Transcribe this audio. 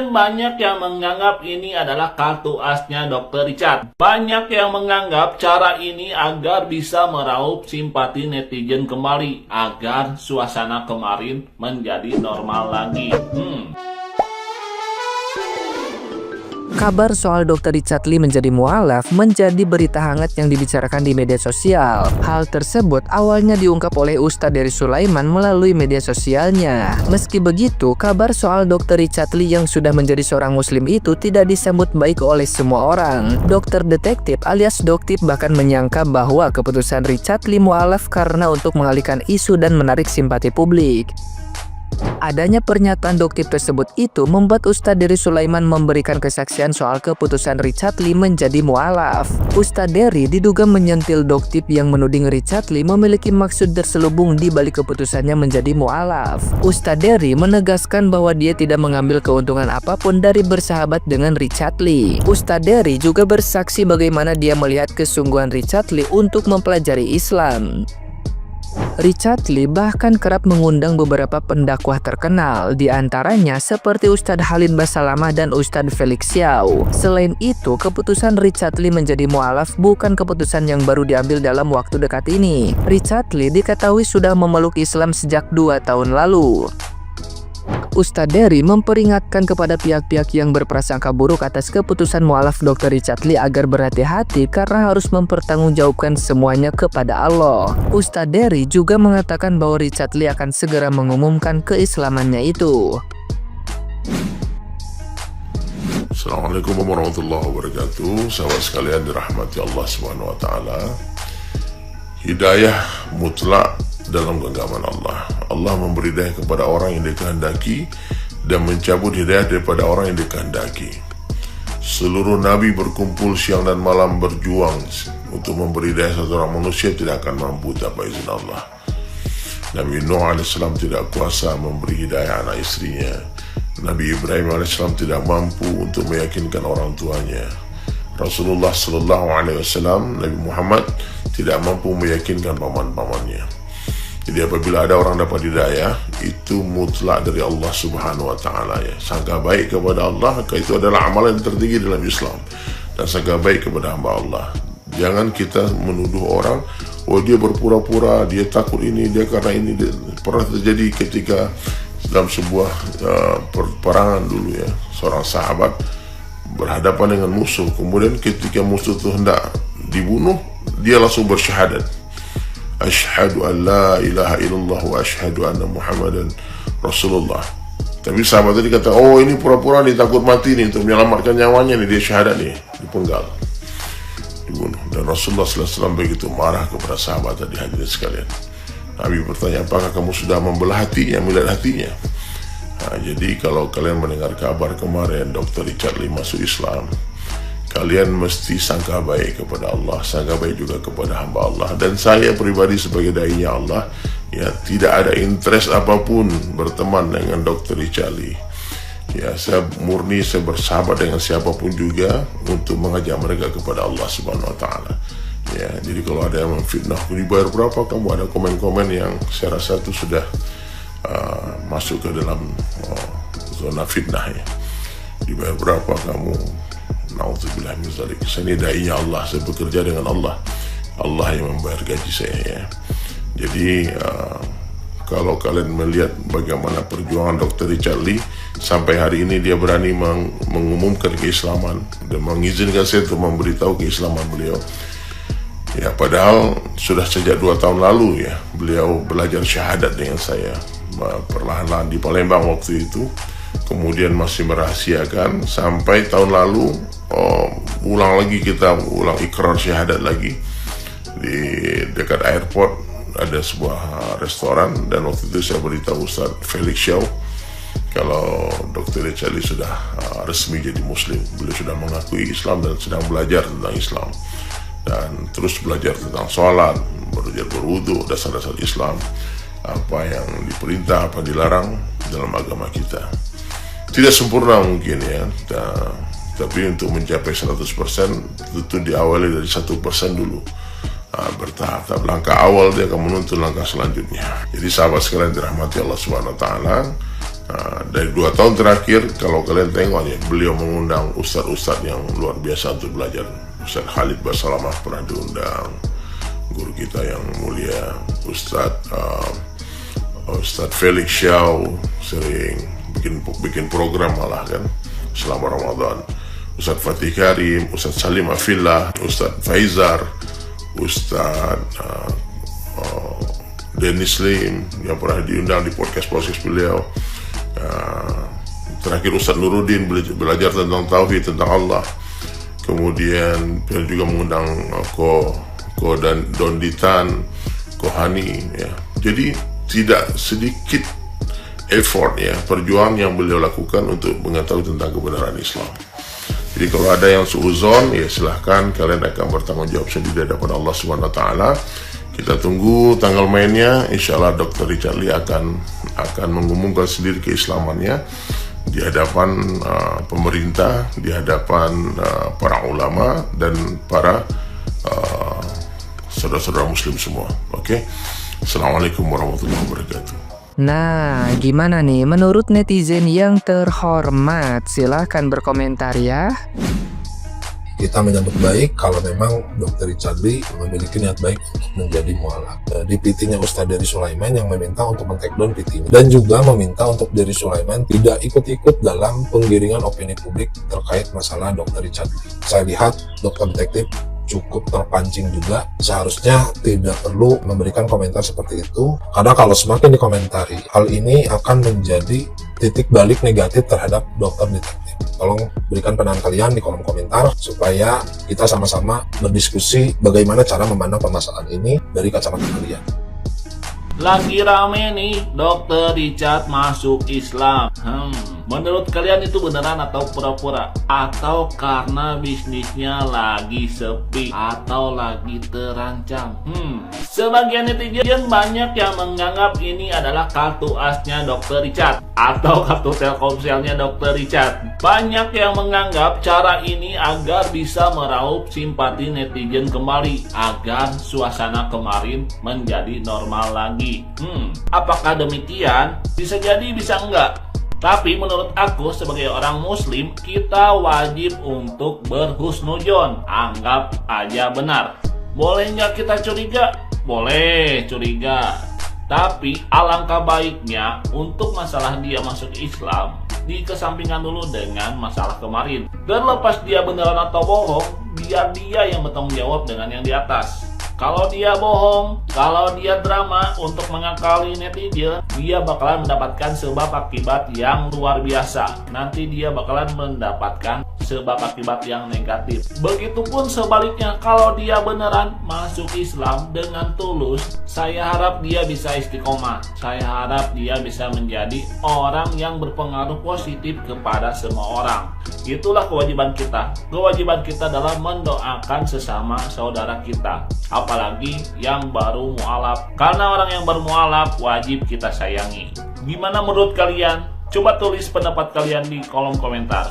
Dan banyak yang menganggap ini adalah kartu asnya Dr. Richard. Banyak yang menganggap cara ini agar bisa meraup simpati netizen kembali, agar suasana kemarin menjadi normal lagi. Kabar soal Dr. Richard Lee menjadi mualaf menjadi berita hangat yang dibicarakan di media sosial. Hal tersebut awalnya diungkap oleh Ustadz Dery Sulaiman melalui media sosialnya. Meski begitu, kabar soal Dr. Richard Lee yang sudah menjadi seorang muslim itu tidak disambut baik oleh semua orang. Dokter detektif alias Doktip bahkan menyangka bahwa keputusan Richard Lee mualaf karena untuk mengalihkan isu dan menarik simpati publik. Adanya pernyataan Doktip tersebut itu membuat Ustadz Dery Sulaiman memberikan kesaksian soal keputusan Richard Lee menjadi mualaf. Ustadz Dery diduga menyentil Doktip yang menuding Richard Lee memiliki maksud terselubung di balik keputusannya menjadi mualaf. Ustadz Dery menegaskan bahwa dia tidak mengambil keuntungan apapun dari bersahabat dengan Richard Lee. Ustadz Dery juga bersaksi bagaimana dia melihat kesungguhan Richard Lee untuk mempelajari Islam. Richard Lee bahkan kerap mengundang beberapa pendakwah terkenal, di antaranya seperti Ustadz Khalid Basalamah dan Ustadz Felix Xiao. Selain itu, keputusan Richard Lee menjadi mualaf bukan keputusan yang baru diambil dalam waktu dekat ini. Richard Lee diketahui sudah memeluk Islam sejak 2 tahun lalu. Ustadz Dery memperingatkan kepada pihak-pihak yang berprasangka buruk atas keputusan mualaf Dr. Richard Lee agar berhati-hati karena harus mempertanggungjawabkan semuanya kepada Allah. Ustadz Dery juga mengatakan bahwa Richard Lee akan segera mengumumkan keislamannya itu. Assalamualaikum warahmatullahi wabarakatuh. Sahabat sekalian dirahmati Allah Subhanahu wa taala. Hidayah mutlak dalam genggaman Allah. Allah memberi hidayah kepada orang yang dikehendaki dan mencabut hidayah daripada orang yang dikehendaki. Seluruh nabi berkumpul siang dan malam berjuang untuk memberi hidayah satu orang manusia tidak akan mampu tanpa izin Allah. Nabi Nuh AS tidak kuasa memberi hidayah anak istrinya. Nabi Ibrahim AS tidak mampu untuk meyakinkan orang tuanya. Rasulullah SAW, Nabi Muhammad tidak mampu meyakinkan paman-pamannya. Jadi apabila ada orang dapat hidayah, itu mutlak dari Allah Subhanahu wa taala ya. Sangka baik kepada Allah, itu adalah amalan yang tertinggi dalam Islam. Dan sangka baik kepada hamba Allah. Jangan kita menuduh orang, oh dia berpura-pura, dia takut ini, dia karena ini. Pernah terjadi ketika dalam sebuah peperangan dulu ya, seorang sahabat berhadapan dengan musuh. Kemudian ketika musuh itu hendak dibunuh, dia langsung bersyahadat. Asyhadu an la ilaha illallah wa asyhadu anna Muhammadan Rasulullah. Tapi sahabat tadi kata, oh ini pura-pura nih, takut mati nih, untuk menyelamatkan nyawanya nih, dia syahadat nih, dipenggal, dibunuh. Dan Rasulullah SAW begitu marah kepada sahabat tadi, hadirin sekalian. Nabi bertanya, apakah kamu sudah membelah hatinya, melihat hatinya? Nah, jadi kalau kalian mendengar kabar kemarin Dr. Richard Lee masuk Islam, kalian mesti sangka baik kepada Allah, sangka baik juga kepada hamba Allah. Dan saya pribadi sebagai dai-nya Allah, ya tidak ada interest apapun berteman dengan Dr. Richard Lee. Ya, saya murni, saya bersahabat dengan siapapun juga untuk mengajak mereka kepada Allah Subhanahu wa taala. Ya, jadi kalau ada yang memfitnah, dibayar berapa kamu, ada komen-komen yang saya rasa itu sudah masuk ke dalam zona fitnah ya. Dibayar berapa kamu? Na'udzubillah min dzalik. Saya ini dai-nya Allah, saya bekerja dengan Allah. Allah yang membayar gaji saya ya. Jadi kalau kalian melihat bagaimana perjuangan Dr. Richard Lee, sampai hari ini dia berani mengumumkan keislaman dan mengizinkan saya untuk memberitahu keislaman beliau. Ya, padahal sudah sejak 2 tahun lalu ya, beliau belajar syahadat dengan saya perlahan-lahan di Palembang waktu itu. Kemudian masih merahasiakan sampai tahun lalu ulang ikrar syahadat lagi di dekat airport, ada sebuah restoran, dan waktu itu saya beritahu Ustaz Felix Xiao kalau Dr. Richard Lee sudah resmi jadi muslim. Beliau sudah mengakui Islam dan sedang belajar tentang Islam dan terus belajar tentang sholat, belajar berwudu, dasar-dasar Islam, apa yang diperintah, apa dilarang dalam agama kita. Tidak sempurna mungkin ya, tapi untuk mencapai 100% tentu diawali dari 1% dulu. Bertahap, langkah awal dia akan menuntun langkah selanjutnya. Jadi sahabat sekalian dirahmati Allah Subhanahu wa taala, Nah, dari 2 tahun terakhir, kalau kalian tengok ya, beliau mengundang ustadz-ustadz yang luar biasa untuk belajar. Ustadz Khalid Basalamah pernah diundang, guru kita yang mulia Ustadz Felix Xiao sering bikin program malah kan selama Ramadan. Ustadz Fatih Karim, Ustadz Salim Afillah, Ustadz Faizar, Ustadz Dennis Lim yang pernah diundang di podcast beliau. Terakhir Ustadz Nuruddin belajar tentang tauhid, tentang Allah. Kemudian beliau juga mengundang Ko dan Donditan, Ko Hani ya. Jadi tidak sedikit effort ya, perjuangan yang beliau lakukan untuk mengetahui tentang kebenaran Islam. Jadi kalau ada yang suuzon ya silahkan, kalian akan bertanggung jawab sendiri di hadapan Allah Subhanahu wa taala. Kita tunggu tanggal mainnya. Insyaallah Dr. Richard Lee akan mengumumkan sendiri keislamannya di hadapan pemerintah, di hadapan para ulama dan para saudara-saudara muslim semua. Oke. Assalamualaikum warahmatullahi wabarakatuh. Nah, gimana nih menurut netizen yang terhormat? Silahkan berkomentar ya. Kita menyambut baik kalau memang Dr. Richard Lee memiliki niat baik untuk menjadi mualaf. Di PT-nya Ustadz Dery Sulaiman yang meminta untuk men-take down PT-nya, dan juga meminta untuk Dery Sulaiman tidak ikut-ikut dalam penggiringan opini publik terkait masalah Dr. Richard Lee. Saya lihat Dr. Detektif cukup terpancing juga, seharusnya tidak perlu memberikan komentar seperti itu, karena kalau semakin dikomentari, hal ini akan menjadi titik balik negatif terhadap Dokter Detektif. Tolong berikan pandangan kalian di kolom komentar supaya kita sama-sama berdiskusi bagaimana cara memandang permasalahan ini dari kacamata kalian. Lagi rame nih, Dr. Richard masuk Islam. Menurut kalian itu beneran atau pura-pura? Atau karena bisnisnya lagi sepi? Atau lagi terancam? Sebagian netizen banyak yang menganggap ini adalah kartu asnya Dr. Richard atau kartu Telkomselnya Dr. Richard. Banyak yang menganggap cara ini agar bisa meraup simpati netizen kembali, agar suasana kemarin menjadi normal lagi. Apakah demikian? Bisa jadi, bisa enggak. Tapi menurut aku sebagai orang muslim, kita wajib untuk berhusnuzon. Anggap aja benar. Boleh nggak kita curiga? Boleh curiga. Tapi alangkah baiknya untuk masalah dia masuk Islam dikesampingkan dulu dengan masalah kemarin. Dan lepas dia beneran atau bohong, biar dia yang bertanggung jawab dengan yang di atas. Kalau dia bohong, kalau dia drama untuk mengakali netizen, dia bakalan mendapatkan sebab akibat yang luar biasa. Nanti dia bakalan mendapatkan sebab akibat yang negatif. Begitupun sebaliknya, kalau dia beneran masuk Islam dengan tulus, saya harap dia bisa istiqomah. Saya harap dia bisa menjadi orang yang berpengaruh positif kepada semua orang. Itulah kewajiban kita. Kewajiban kita adalah mendoakan sesama saudara kita, apalagi yang baru mualaf. Karena orang yang baru mualaf wajib kita sayangi. Gimana menurut kalian? Coba tulis pendapat kalian di kolom komentar.